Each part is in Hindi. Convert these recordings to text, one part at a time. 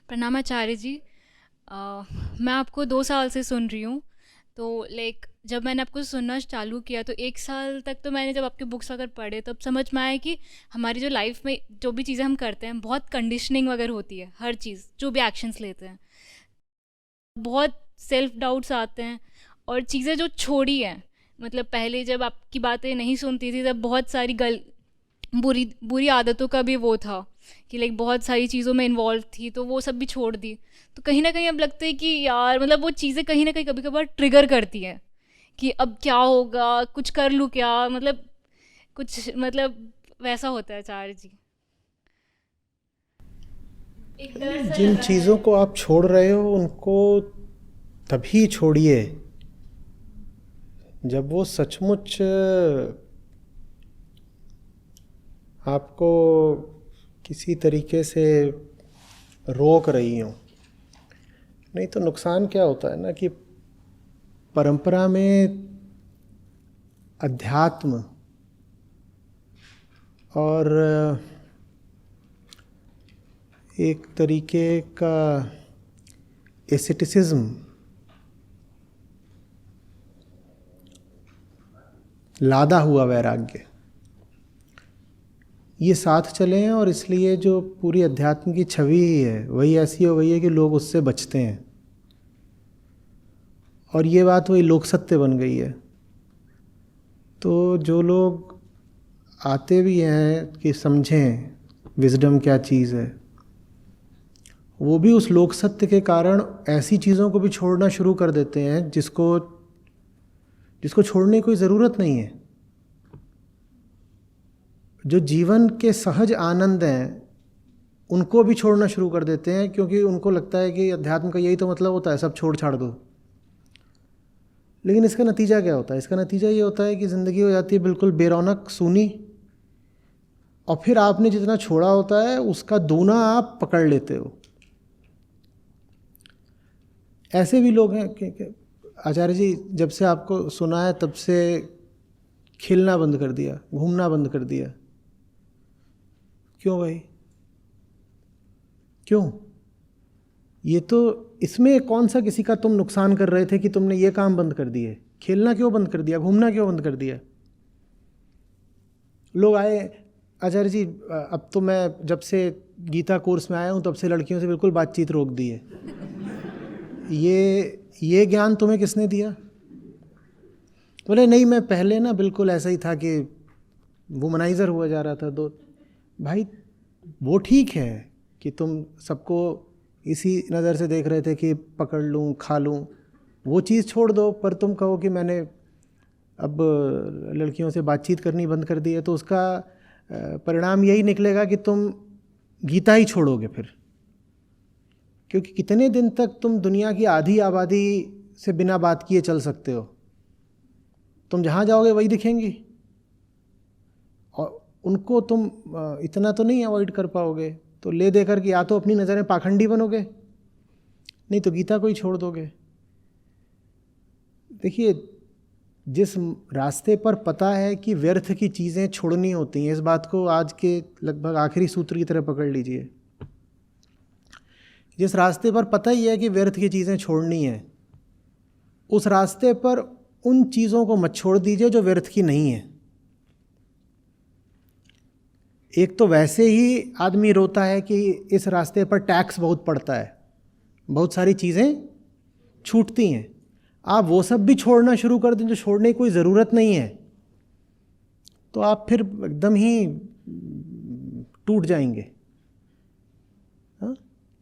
प्रणाम आचार्य जी। मैं आपको 2 साल से सुन रही हूँ। तो लाइक जब मैंने आपको सुनना चालू किया तो 1 साल तक तो मैंने जब आपके बुक्स अगर पढ़े तब समझ में आया कि हमारी जो लाइफ में जो भी चीज़ें हम करते हैं बहुत कंडीशनिंग वगैरह होती है, हर चीज़ जो भी एक्शंस लेते हैं। बहुत सेल्फ डाउट्स आते हैं और चीज़ें जो छोड़ी हैं, मतलब पहले जब आपकी बातें नहीं सुनती थी तब बहुत सारी गल बुरी बुरी आदतों का भी वो था कि लाइक बहुत सारी चीज़ों में इन्वॉल्व थी, तो वो सब भी छोड़ दी। तो कहीं ना कहीं अब लगता है कि यार मतलब वो चीज़ें कहीं ना कहीं कभी कभार ट्रिगर करती हैं कि अब क्या होगा, कुछ कर लूँ क्या, मतलब कुछ मतलब वैसा होता है आचार्य जी। एक डर सा जिन लगा है। चीज़ों को आप छोड़ रहे हो उनको तभी छोड़िए जब वो सचमुच आपको किसी तरीके से रोक रही हो। नहीं तो नुकसान क्या होता है ना कि परंपरा में अध्यात्म और एक तरीके का एसेटिसिज्म, लादा हुआ वैराग्य, ये साथ चले हैं और इसलिए जो पूरी अध्यात्म की छवि ही है वही ऐसी हो गई है कि लोग उससे बचते हैं। और ये बात वही लोक सत्य बन गई है। तो जो लोग आते भी हैं कि समझें विजडम क्या चीज़ है, वो भी उस लोक सत्य के कारण ऐसी चीज़ों को भी छोड़ना शुरू कर देते हैं जिसको जिसको छोड़ने की कोई ज़रूरत नहीं है। जो जीवन के सहज आनंद हैं उनको भी छोड़ना शुरू कर देते हैं, क्योंकि उनको लगता है कि अध्यात्म का यही तो मतलब होता है, सब छोड़ छाड़ दो। लेकिन इसका नतीजा क्या होता है? इसका नतीजा ये होता है कि ज़िंदगी हो जाती है बिल्कुल बेरौनक, सूनी, और फिर आपने जितना छोड़ा होता है उसका दूना आप पकड़ लेते हो। ऐसे भी लोग हैं कि आचार्य जी जब से आपको सुना है तब से खेलना बंद कर दिया, घूमना बंद कर दिया। क्यों भाई, क्यों? ये तो, इसमें कौन सा किसी का तुम नुकसान कर रहे थे कि तुमने ये काम बंद कर दिए? खेलना क्यों बंद कर दिया? घूमना क्यों बंद कर दिया? लोग आए, आचार्य जी अब तो मैं जब से गीता कोर्स में आया हूँ तब से लड़कियों से बिल्कुल बातचीत रोक दी है। ये ज्ञान तुम्हें किसने दिया? बोले नहीं, मैं पहले ना बिल्कुल ऐसा ही था कि वुमनाइज़र हुआ जा रहा था। दो भाई, वो ठीक है कि तुम सबको इसी नज़र से देख रहे थे कि पकड़ लूँ खा लूँ, वो चीज़ छोड़ दो। पर तुम कहो कि मैंने अब लड़कियों से बातचीत करनी बंद कर दी है, तो उसका परिणाम यही निकलेगा कि तुम गीता ही छोड़ोगे फिर। क्योंकि कितने दिन तक तुम दुनिया की आधी आबादी से बिना बात किए चल सकते हो? तुम जहाँ जाओगे वही दिखेंगी, और उनको तुम इतना तो नहीं अवॉइड कर पाओगे। तो ले दे कर कि या तो अपनी नज़रें पाखंडी बनोगे, नहीं तो गीता को ही छोड़ दोगे। देखिए, जिस रास्ते पर पता है कि व्यर्थ की चीज़ें छोड़नी होती हैं, इस बात को आज के लगभग आखिरी सूत्र की तरह पकड़ लीजिए। जिस रास्ते पर पता ही है कि व्यर्थ की चीज़ें छोड़नी है, उस रास्ते पर उन चीज़ों को मत छोड़ दीजिए जो व्यर्थ की नहीं है। एक तो वैसे ही आदमी रोता है कि इस रास्ते पर टैक्स बहुत पड़ता है, बहुत सारी चीज़ें छूटती हैं। आप वो सब भी छोड़ना शुरू कर दें जो छोड़ने की कोई ज़रूरत नहीं है, तो आप फिर एकदम ही टूट जाएंगे। हाँ,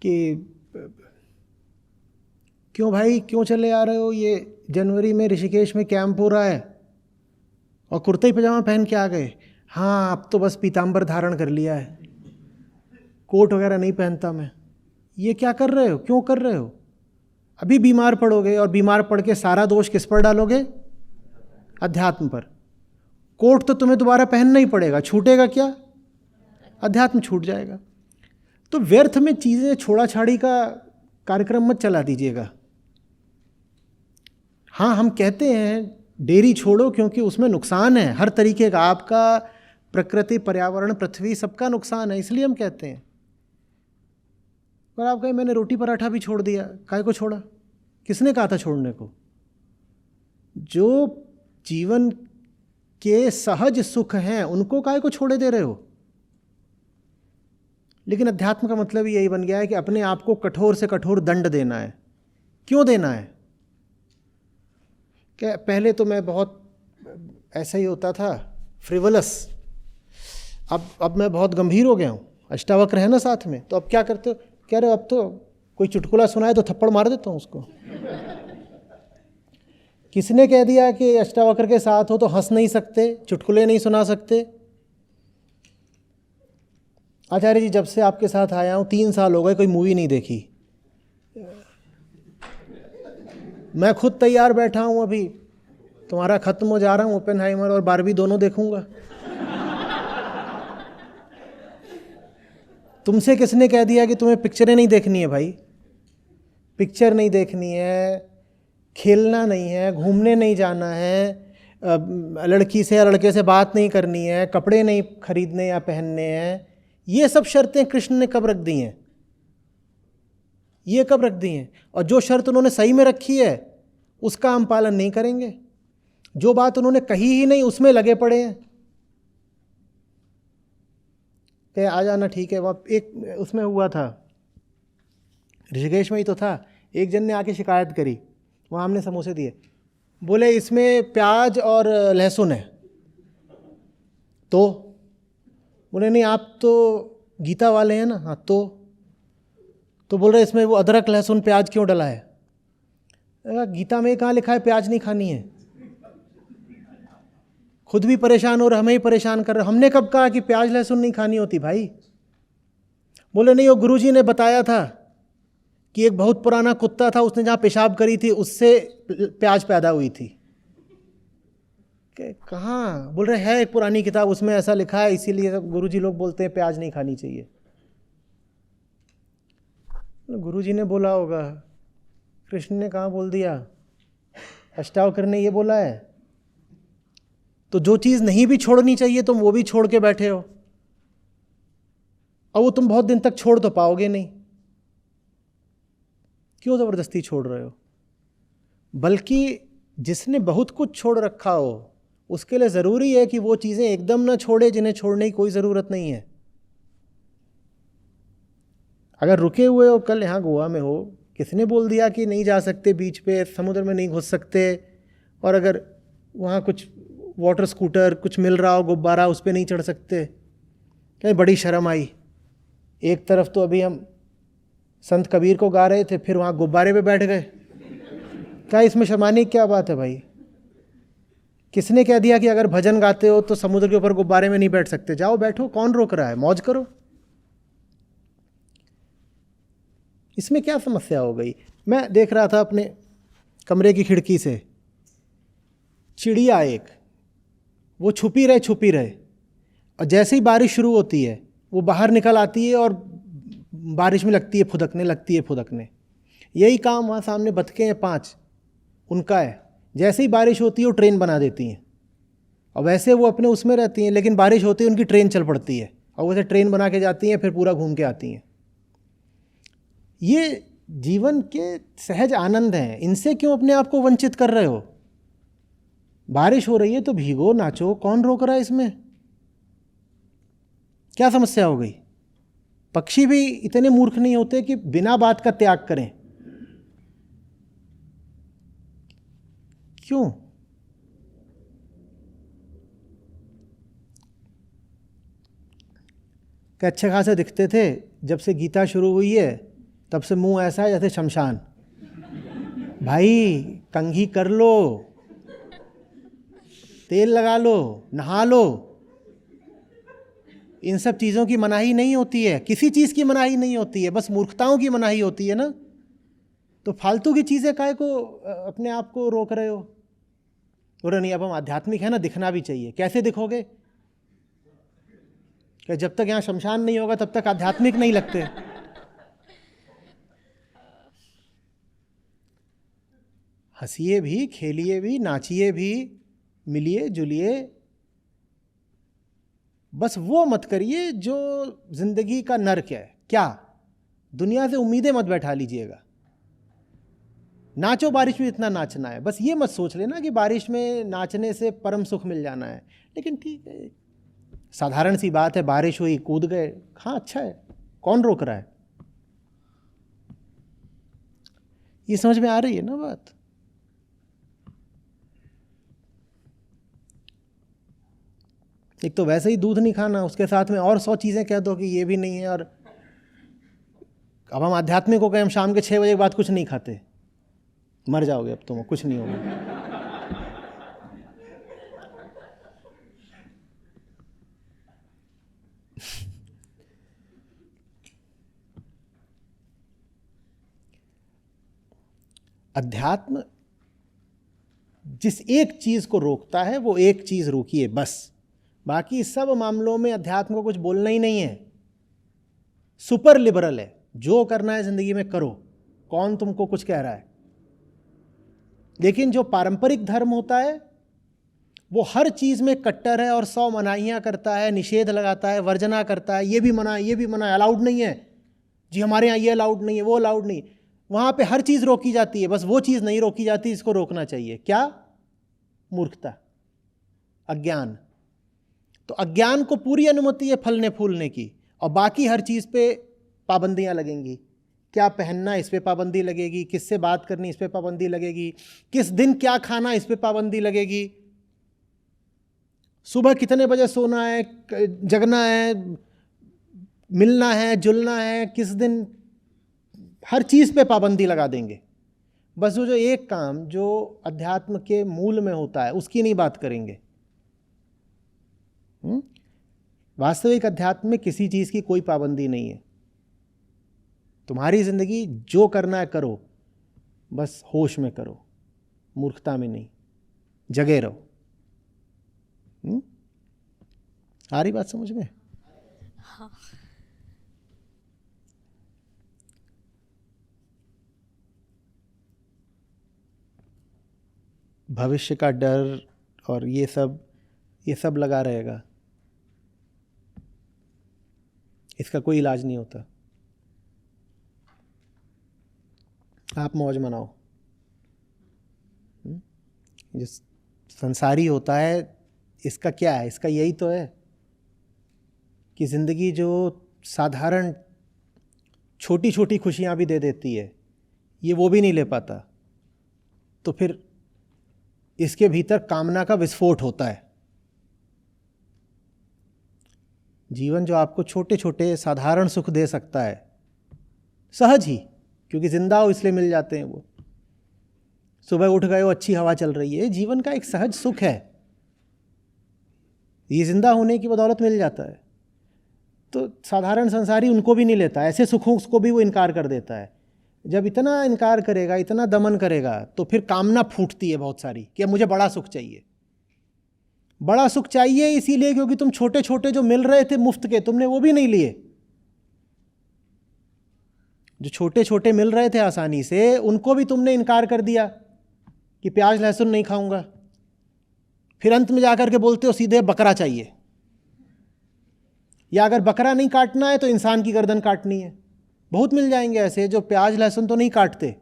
कि क्यों भाई, क्यों चले आ रहे हो? ये जनवरी में ऋषिकेश में कैंप हो रहा है और कुर्ता ही पजामा पहन के आ गए। हाँ, अब तो बस पीताम्बर धारण कर लिया है, कोट वगैरह नहीं पहनता मैं। ये क्या कर रहे हो? क्यों कर रहे हो? अभी बीमार पड़ोगे, और बीमार पड़ के सारा दोष किस पर डालोगे? अध्यात्म पर। कोट तो तुम्हें दोबारा पहनना ही पड़ेगा, छूटेगा क्या? अध्यात्म छूट जाएगा। तो व्यर्थ में चीज़ें छोड़ा छाड़ी का कार्यक्रम मत चला दीजिएगा। हाँ, हम कहते हैं डेयरी छोड़ो क्योंकि उसमें नुकसान है हर तरीके का, आपका, प्रकृति, पर्यावरण, पृथ्वी, सबका नुकसान है, इसलिए हम कहते हैं। पर आप कहें मैंने रोटी पराठा भी छोड़ दिया, काहे को छोड़ा? किसने कहा था छोड़ने को? जो जीवन के सहज सुख हैं उनको काहे को छोड़े दे रहे हो? लेकिन अध्यात्म का मतलब यही बन गया है कि अपने आप को कठोर से कठोर दंड देना है। क्यों देना है? क्या पहले तो मैं बहुत ऐसा ही होता था, फ्रिवलस। अब मैं बहुत गंभीर हो गया हूँ। अष्टावक्र है ना साथ में, तो अब क्या करते हो? कह रहे हो अब तो कोई चुटकुला सुनाए तो थप्पड़ मार देता हूँ उसको। किसने कह दिया कि अष्टावक्र के साथ हो तो हंस नहीं सकते, चुटकुले नहीं सुना सकते? आचार्य जी जब से आपके साथ आया हूँ 3 साल हो गए, कोई मूवी नहीं देखी। मैं खुद तैयार बैठा हूँ, अभी तुम्हारा खत्म हो जा रहा हूँ, ओपेनहाइमर और बारबी दोनों देखूंगा। तुमसे किसने कह दिया कि तुम्हें पिक्चरें नहीं देखनी है भाई? पिक्चर नहीं देखनी है, खेलना नहीं है, घूमने नहीं जाना है, लड़की से या लड़के से बात नहीं करनी है, कपड़े नहीं खरीदने या पहनने हैं। ये सब शर्तें कृष्ण ने कब रख दी हैं? ये कब रख दी हैं? और जो शर्त उन्होंने सही में रखी है उसका हम पालन नहीं करेंगे। जो बात उन्होंने कही ही नहीं उसमें लगे पड़े हैं। कहे आ जाना, ठीक है। वहाँ एक उसमें हुआ था, ऋषिकेश में ही तो था, एक जन ने आके शिकायत करी, वहाँ हमने समोसे दिए, बोले इसमें प्याज और लहसुन है। तो बोले नहीं आप तो गीता वाले हैं ना। हाँ तो बोल रहे इसमें वो अदरक लहसुन प्याज क्यों डला है? गीता में कहाँ लिखा है प्याज नहीं खानी है? खुद भी परेशान हो रहे, हमें ही परेशान कर रहे। हमने कब कहा कि प्याज लहसुन नहीं खानी होती भाई? बोले नहीं, वो गुरुजी ने बताया था कि एक बहुत पुराना कुत्ता था, उसने जहाँ पेशाब करी थी उससे प्याज पैदा हुई थी। कहाँ? बोल रहे है एक पुरानी किताब, उसमें ऐसा लिखा है, इसीलिए गुरुजी लोग बोलते हैं प्याज नहीं खानी चाहिए। गुरुजी ने बोला होगा, कृष्ण ने कहाँ बोल दिया, अष्टावक्र ने ये बोला है। तो जो चीज़ नहीं भी छोड़नी चाहिए तुम वो भी छोड़ के बैठे हो, और वो तुम बहुत दिन तक छोड़ तो पाओगे नहीं। क्यों ज़बरदस्ती छोड़ रहे हो? बल्कि जिसने बहुत कुछ छोड़ रखा हो उसके लिए ज़रूरी है कि वो चीज़ें एकदम ना छोड़े जिन्हें छोड़ने की कोई ज़रूरत नहीं है। अगर रुके हुए हो, कल यहाँ गोवा में हो, किसने बोल दिया कि नहीं जा सकते बीच पे, समुद्र में नहीं घुस सकते? और अगर वहाँ कुछ वाटर स्कूटर कुछ मिल रहा हो, गुब्बारा, उस पर नहीं चढ़ सकते? क्या बड़ी शर्म आई। एक तरफ तो अभी हम संत कबीर को गा रहे थे, फिर वहाँ गुब्बारे पे बैठ गए। क्या इसमें शर्माने की क्या बात है भाई? किसने कह दिया कि अगर भजन गाते हो तो समुद्र के ऊपर गुब्बारे में नहीं बैठ सकते? जाओ बैठो, कौन रोक रहा है? मौज करो। इसमें क्या समस्या हो गई? मैं देख रहा था अपने कमरे की खिड़की से, चिड़िया एक, वो छुपी रहे, और जैसे ही बारिश शुरू होती है वो बाहर निकल आती है और बारिश में लगती है फुदकने। यही काम वहाँ सामने बतखें हैं 5, उनका है। जैसे ही बारिश होती है वो ट्रेन बना देती हैं, और वैसे वो अपने उसमें रहती हैं, लेकिन बारिश होती है उनकी ट्रेन चल पड़ती है, और वैसे ट्रेन बना के जाती हैं, फिर पूरा घूम के आती हैं। ये जीवन के सहज आनंद हैं, इनसे क्यों अपने आप को वंचित कर रहे हो? बारिश हो रही है तो भीगो, नाचो, कौन रोक रहा है इसमें? क्या समस्या हो गई? पक्षी भी इतने मूर्ख नहीं होते कि बिना बात का त्याग करें। क्यों? कि अच्छे खासे दिखते थे, जब से गीता शुरू हुई है तब से मुंह ऐसा है जैसे शमशान। भाई कंघी कर लो, तेल लगा लो, नहा लो। इन सब चीज़ों की मनाही नहीं होती है, किसी चीज़ की मनाही नहीं होती है, बस मूर्खताओं की मनाही होती है ना। तो फालतू की चीज़ें काहे को अपने आप को रोक रहे हो? बोलो नहीं अब हम आध्यात्मिक है ना, दिखना भी चाहिए। कैसे दिखोगे? कि जब तक यहाँ शमशान नहीं होगा तब तक आध्यात्मिक नहीं लगते। हंसिए भी, खेलिए भी, नाचिए भी, मिलिए जुलिए, बस वो मत करिए जो जिंदगी का नर्क है। क्या? दुनिया से उम्मीदें मत बैठा लीजिएगा। नाचो बारिश में इतना नाचना है, बस ये मत सोच लेना कि बारिश में नाचने से परम सुख मिल जाना है। लेकिन ठीक है, साधारण सी बात है, बारिश हुई कूद गए, हाँ अच्छा है, कौन रोक रहा है? ये समझ में आ रही है ना बात? एक तो वैसे ही दूध नहीं खाना, उसके साथ में और 100 चीज़ें कह दो कि ये भी नहीं है। और अब हम आध्यात्मिक हो गए, हम शाम के 6 बजे के बाद कुछ नहीं खाते, मर जाओगे अब तुम, कुछ नहीं होगा। अध्यात्म जिस एक चीज को रोकता है वो एक चीज रोकिए बस, बाकी सब मामलों में अध्यात्म को कुछ बोलना ही नहीं है। सुपर लिबरल है, जो करना है जिंदगी में करो, कौन तुमको कुछ कह रहा है। लेकिन जो पारंपरिक धर्म होता है वो हर चीज में कट्टर है और 100 मनाहियां करता है, निषेध लगाता है, वर्जना करता है, ये भी मना, ये भी मना, अलाउड नहीं है जी, हमारे यहाँ ये अलाउड नहीं है, वो अलाउड नहीं। वहां पे हर चीज रोकी जाती है, बस वो चीज नहीं रोकी जाती, इसको रोकना चाहिए। क्या? मूर्खता, अज्ञान। तो अज्ञान को पूरी अनुमति है फलने फूलने की, और बाकी हर चीज पे पाबंदियां लगेंगी। क्या पहनना, इस पे पाबंदी लगेगी, किससे बात करनी, इस पे पाबंदी लगेगी, किस दिन क्या खाना, इस पे पाबंदी लगेगी, सुबह कितने बजे सोना है, जगना है, मिलना है, जुलना है, किस दिन, हर चीज पे पाबंदी लगा देंगे। बस वो जो एक काम जो अध्यात्म के मूल में होता है उसकी नहीं बात करेंगे। वास्तविक अध्यात्म में किसी चीज की कोई पाबंदी नहीं है। तुम्हारी जिंदगी जो करना है करो, बस होश में करो, मूर्खता में नहीं, जगे रहो। आ रही बात समझ में? हाँ। भविष्य का डर और ये सब लगा रहेगा, इसका कोई इलाज नहीं होता। आप मौज मनाओ। जो संसारी होता है इसका क्या है? इसका यही तो है कि जिंदगी जो साधारण छोटी छोटी खुशियां भी दे देती है, ये वो भी नहीं ले पाता, तो फिर इसके भीतर कामना का विस्फोट होता है। जीवन जो आपको छोटे छोटे साधारण सुख दे सकता है, सहज ही, क्योंकि जिंदा हो इसलिए मिल जाते हैं वो। सुबह उठ गए हो, अच्छी हवा चल रही है, जीवन का एक सहज सुख है, ये जिंदा होने की बदौलत मिल जाता है। तो साधारण संसारी उनको भी नहीं लेता, ऐसे सुखों को भी वो इनकार कर देता है। जब इतना इनकार करेगा, इतना दमन करेगा, तो फिर कामना फूटती है बहुत सारी कि अब मुझे बड़ा सुख चाहिए। बड़ा सुख चाहिए इसीलिए क्योंकि तुम छोटे छोटे जो मिल रहे थे मुफ्त के, तुमने वो भी नहीं लिए। जो छोटे छोटे मिल रहे थे आसानी से, उनको भी तुमने इनकार कर दिया कि प्याज लहसुन नहीं खाऊंगा। फिर अंत में जाकर के बोलते हो सीधे बकरा चाहिए, या अगर बकरा नहीं काटना है तो इंसान की गर्दन काटनी है। बहुत मिल जाएंगे ऐसे जो प्याज लहसुन तो नहीं काटते,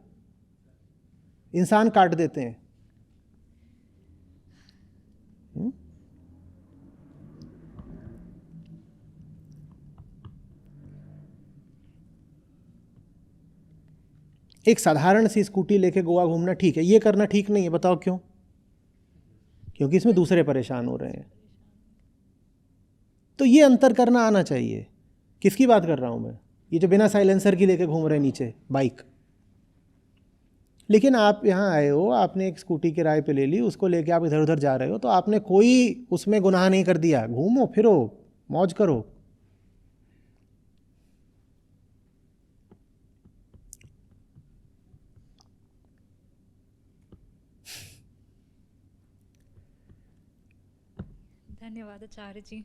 इंसान काट देते हैं। एक साधारण सी स्कूटी लेके गोवा घूमना ठीक है, ये करना ठीक नहीं है। बताओ क्यों? क्योंकि इसमें दूसरे परेशान हो रहे हैं। तो ये अंतर करना आना चाहिए। किसकी बात कर रहा हूं मैं? ये जो बिना साइलेंसर की लेके घूम रहे हैं नीचे बाइक। लेकिन आप यहाँ आए हो, आपने एक स्कूटी किराए पे ले ली, उसको लेके आप इधर उधर जा रहे हो, तो आपने कोई उसमें गुनाह नहीं कर दिया। घूमो फिरो, मौज करो। धन्यवाद आचार्य जी।